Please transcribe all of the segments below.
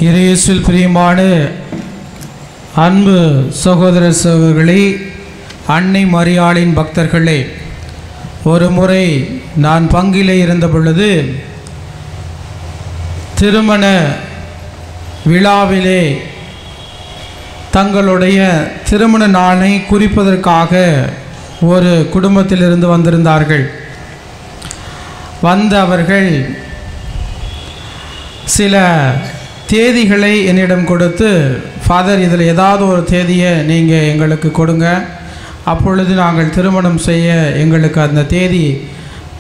இயேசுவில் பிரியமான அன்பு சகோதர சகோதரிகளே, அன்னை மரியாளின் பக்தர்களே, ஒரு முறை நான் பங்கிலே இருந்த பொழுது திருமண விழாவிலே தங்களுடைய திருமண நாளை குறிப்பதற்காக ஒரு குடும்பத்திலிருந்து வந்திருந்தார்கள். வந்த அவர்கள் சில தேதிகளை என்னிடம் கொடுத்து, ஃபாதர் இதில் ஏதாவது ஒரு தேதியை நீங்கள் எங்களுக்கு கொடுங்க, அப்பொழுது நாங்கள் திருமணம் செய்ய எங்களுக்கு அந்த தேதி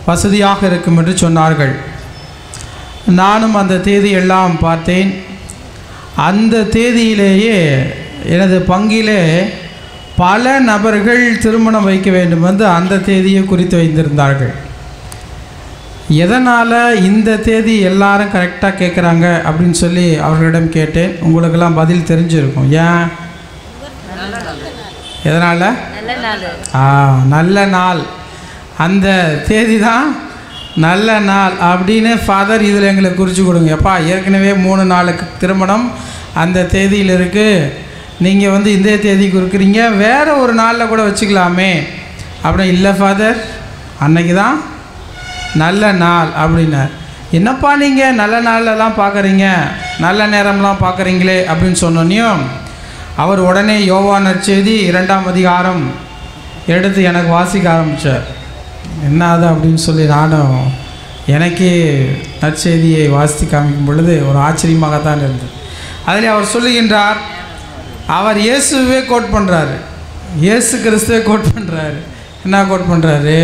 வசதியாக இருக்கும் என்று சொன்னார்கள். நானும் அந்த தேதியெல்லாம் பார்த்தேன். அந்த தேதியிலேயே எனது பங்கிலே பல நபர்கள் திருமணம் வைக்க வேண்டும் என்று அந்த தேதியை குறித்து வைத்திருந்தார்கள். எதனால் இந்த தேதி எல்லாரும் கரெக்டாக கேட்குறாங்க அப்படின்னு சொல்லி அவர்களிடம் கேட்டேன். உங்களுக்கெல்லாம் பதில் தெரிஞ்சிருக்கும். ஏன்? எதனால்? நல்ல நாள், அந்த தேதி தான் நல்ல நாள் அப்படின்னு. ஃபாதர் இதில் எங்களுக்கு குறித்து கொடுங்க. எப்பா, ஏற்கனவே 3 நாளுக்கு திருமணம் அந்த தேதியில் இருக்குது, நீங்கள் இந்த தேதி கொடுக்குறீங்க, வேறு ஒரு நாளில் கூட வச்சுக்கலாமே அப்படின்னு. இல்லை ஃபாதர், அன்னைக்கு தான் நல்ல நாள் அப்படின்னார். என்னப்பா நீங்கள் நல்ல நாளெல்லாம் பார்க்குறீங்க, நல்ல நேரம்லாம் பார்க்குறீங்களே அப்படின்னு சொன்னோன்னையும் அவர் உடனே யோவான் நற்செய்தி 2ஆம் அதிகாரம் எடுத்து எனக்கு வாசிக்க ஆரம்பித்தார். என்ன அது அப்படின்னு சொல்லி நானும் எனக்கே நற்செய்தியை வாசித்து காமிக்கும் பொழுது ஒரு ஆச்சரியமாகத்தான் இருந்தது. அதில் அவர் சொல்லுகின்றார், அவர் இயேசுவே கோட் பண்ணுறாரு, இயேசு கிறிஸ்துவே கோட் பண்ணுறாரு. என்ன கோட் பண்ணுறாரு?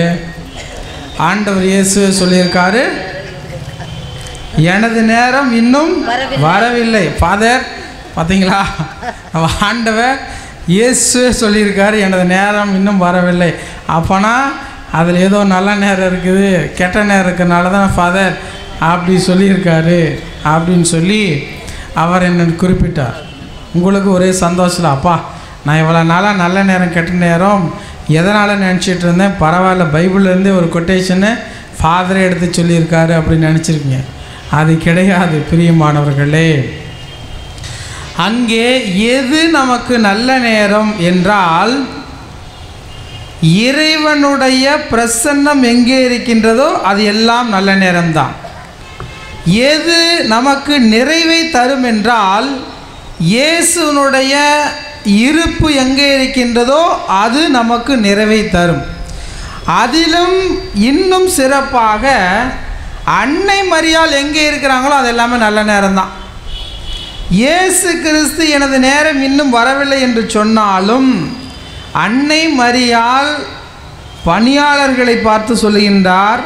ஆண்டவர் இயேசுவே சொல்லியிருக்காரு, எனது நேரம் இன்னும் வரவில்லை. ஃபாதர் பார்த்தீங்களா, ஆண்டவர் இயேசுவே சொல்லியிருக்காரு, எனது நேரம் இன்னும் வரவில்லை. அப்போனா அதில் ஏதோ நல்ல நேரம் இருக்குது, கெட்ட நேரம் இருக்கிறனால தான் ஃபாதர் அப்படி சொல்லியிருக்காரு அப்படின்னு சொல்லி அவர் என்னை குறிப்பிட்டார். உங்களுக்கு ஒரே சந்தோஷம். அப்பா, நான் இவ்வளோ நாளாக நல்ல நேரம் கெட்ட நேரம் எதனால் நினச்சிட்டு இருந்தேன், பரவாயில்ல, பைபிள்லேருந்தே ஒரு கொட்டேஷனை ஃபாதரே எடுத்து சொல்லியிருக்காரு அப்படின்னு நினச்சிருக்கீங்க. அது கிடையாது பிரியமானவர்களே. அங்கே எது நமக்கு நல்ல நேரம் என்றால், இறைவனுடைய பிரசன்னம் எங்கே இருக்கின்றதோ அது எல்லாம் நல்ல நேரம்தான். எது நமக்கு நிறைவை தரும் என்றால், இயேசுனுடைய இருப்பு எங்கே இருக்கின்றதோ அது நமக்கு நிறைவை தரும். அதிலும் இன்னும் சிறப்பாக அன்னை மரியாள் எங்கே இருக்கிறாங்களோ அது எல்லாமே நல்ல நேரம்தான். இயேசு கிறிஸ்து எனது நேரம் இன்னும் வரவில்லை என்று சொன்னாலும் அன்னை மரியாள் பணியாளர்களை பார்த்து சொல்லுகின்றார்,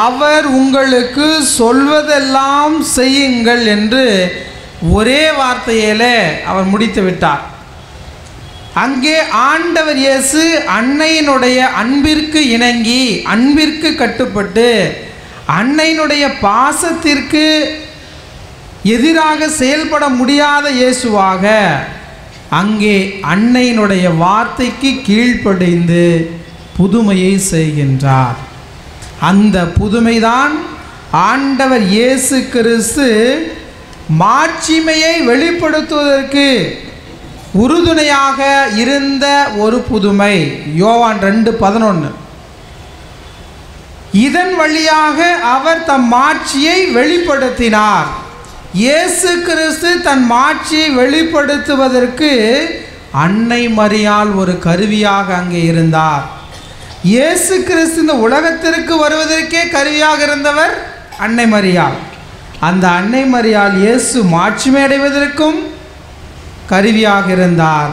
அவர் உங்களுக்கு சொல்வதெல்லாம் செய்யுங்கள் என்று ஒரே வார்த்தையிலே அவர் முடித்து விட்டார். அங்கே ஆண்டவர் இயேசு அன்னையினுடைய அன்பிற்கு இணங்கி, அன்பிற்கு கட்டுப்பட்டு, அன்னையினுடைய பாசத்திற்கு எதிராக செயல்பட முடியாத இயேசுவாக அங்கே அன்னையினுடைய வார்த்தைக்கு கீழ்ப்படிந்து புதுமையை செய்கின்றார். அந்த புதுமைதான் ஆண்டவர் இயேசு கிறிஸ்து மாட்சிமையை வெளிப்படுத்துவதற்கு உறுதுணையாக இருந்த ஒரு புதுமை. யோவான் 2:11. இதன் வழியாக அவர் தம் மாட்சியை வெளிப்படுத்தினார். இயேசு கிறிஸ்து தன் மாட்சியை வெளிப்படுத்துவதற்கு அன்னை மரியாள் ஒரு கருவியாக அங்கே இருந்தார். இயேசு கிறிஸ்து இந்த உலகத்திற்கு வருவதற்கே கருவியாக இருந்தவர் அன்னை மரியாள். அந்த அன்னை மரியாள் இயேசு மாட்சிமை அடைவதற்கும் கருவியாக இருந்தார்.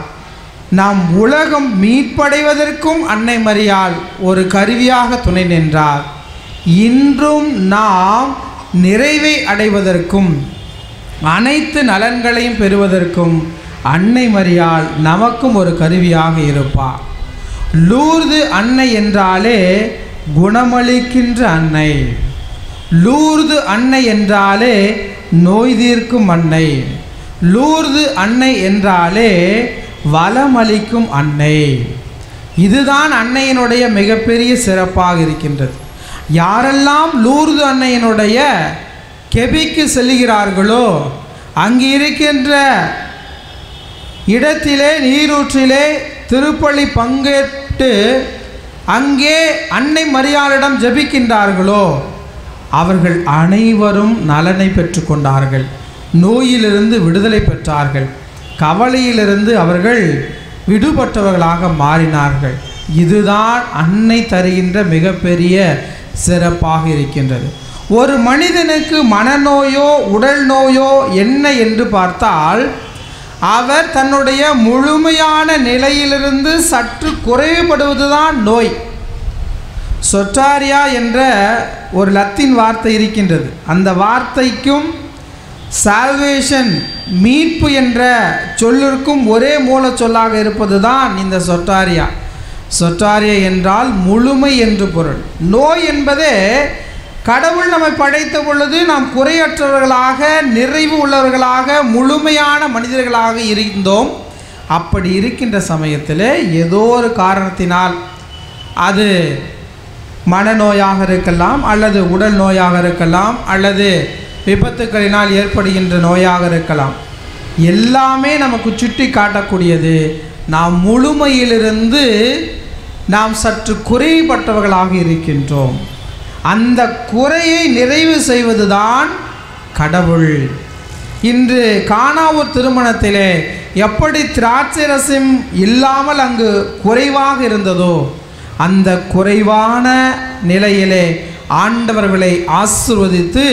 நாம் உலகம் மீட்படைவதற்கும் அன்னை மரியாள் ஒரு கருவியாக துணை நின்றார். இன்றும் நாம் நிறைவை அடைவதற்கும் அனைத்து நலன்களையும் பெறுவதற்கும் அன்னை மரியாள் நமக்கும் ஒரு கருவியாக இருப்பார். லூர்து அன்னை என்றாலே குணமளிக்கின்ற அன்னை. லூர்து அன்னை என்றாலே நோய் தீர்க்கும் அன்னை. லூர்து அன்னை என்றாலே வளமளிக்கும் அன்னை. இதுதான் அன்னையினுடைய மிகப்பெரிய சிறப்பாக இருக்கின்றது. யாரெல்லாம் லூர்து அன்னையினுடைய கெபிக்கு செல்கிறார்களோ அங்கு இருக்கின்ற இடத்திலே நீரூற்றிலே திருப்பலி பங்கேற்று அங்கே அன்னை மரியாளிடம் ஜெபிக்கின்றார்களோ அவர்கள் அனைவரும் நலனை பெற்று கொண்டார்கள், நோயிலிருந்து விடுதலை பெற்றார்கள், கவலையிலிருந்து அவர்கள் விடுபட்டவர்களாக மாறினார்கள். இதுதான் அன்னை தருகின்ற மிகப்பெரிய சிறப்பாக இருக்கின்றது. ஒரு மனிதனுக்கு மனநோயோ உடல் நோயோ என்ன என்று பார்த்தால் அவர் தன்னுடைய முழுமையான நிலையிலிருந்து சற்று குறைவுபடுவதுதான் நோய். சொட்டாரியா என்ற ஒரு லத்தீன் வார்த்தை இருக்கின்றது. அந்த வார்த்தைக்கும் சால்வேஷன் மீட்பு என்ற சொல்லிற்கும் ஒரே மூல சொல்லாக இருப்பது தான் இந்த சொட்டாரியா. சொட்டாரியா என்றால் முழுமை என்று பொருள். நோய் என்பதே கடவுள் நம்மை படைத்த பொழுது நாம் குறையற்றவர்களாக, நிறைவு உள்ளவர்களாக, முழுமையான மனிதர்களாக இருந்தோம். அப்படி இருக்கின்ற சமயத்தில் ஏதோ ஒரு காரணத்தினால், அது மனநோயாக இருக்கலாம், அல்லது உடல் நோயாக இருக்கலாம், அல்லது விபத்துக்களினால் ஏற்படுகின்ற நோயாக இருக்கலாம், எல்லாமே நமக்கு சுட்டி காட்டக்கூடியது நாம் முழுமையிலிருந்து நாம் சற்று குறைபட்டவர்களாக இருக்கின்றோம். அந்த குறையை நிறைவு செய்வதுதான் கடவுள். இன்று கானாவூர் திருமணத்திலே எப்படி திராட்சை ரசம் இல்லாமல் அங்கு குறைவாக இருந்ததோ அந்த குறைவான நிலையிலே ஆண்டவர்களை ஆசீர்வதித்து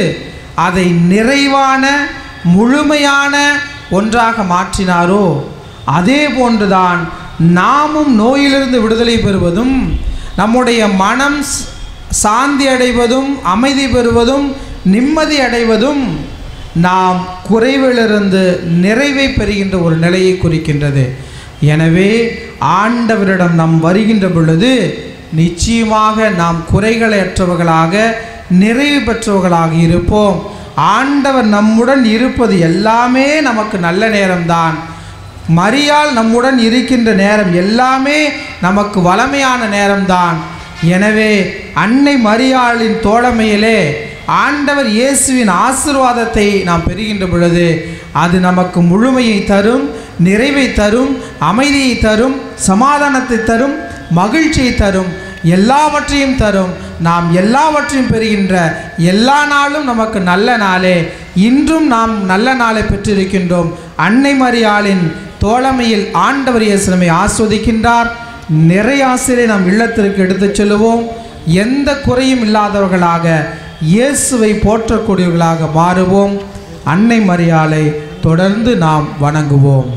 அதை நிறைவான முழுமையான ஒன்றாக மாற்றினாரோ அதே போன்றுதான் நாமும் நோயிலிருந்து விடுதலை பெறுவதும், நம்முடைய மனம் சாந்தி அடைவதும், அமைதி பெறுவதும், நிம்மதி அடைவதும் நாம் குறைவிலிருந்து நிறைவை பெறுகின்ற ஒரு நிலையை குறிக்கின்றது. எனவே ஆண்டவரிடம் நாம் வருகின்ற பொழுது நிச்சயமாக நாம் குறைகளற்றவர்களாக, நிறைவு பெற்றவர்களாக இருப்போம். ஆண்டவர் நம்முடன் இருப்பது எல்லாமே நமக்கு நல்ல நேரம்தான். மரியாள் நம்முடன் இருக்கின்ற நேரம் எல்லாமே நமக்கு வளமையான நேரம்தான். எனவே அன்னை மரியாளின் தோழமையிலே ஆண்டவர் இயேசுவின் ஆசீர்வாதத்தை நாம் பெறுகின்ற பொழுது அது நமக்கு முழுமையை தரும், நிறைவை தரும், அமைதியை தரும், சமாதானத்தை தரும், மகிழ்ச்சியை தரும், எல்லாவற்றையும் தரும். நாம் எல்லாவற்றையும் பெறுகின்ற எல்லா நாளும் நமக்கு நல்ல நாளே. இன்றும் நாம் நல்ல நாளை பெற்றிருக்கின்றோம். அன்னை மரியாளின் தோழமையில் ஆண்டவர் இயேசு நம்மை ஆஸ்வதிக்கின்றார். நிறைய ஆசிரியை நாம் இல்லத்திற்கு எடுத்துச் செல்லுவோம். எந்த குறையும் இல்லாதவர்களாக இயேசுவை போற்றக்கூடியவர்களாக மாறுவோம். அன்னை மரியாளை தொடர்ந்து நாம் வணங்குவோம்.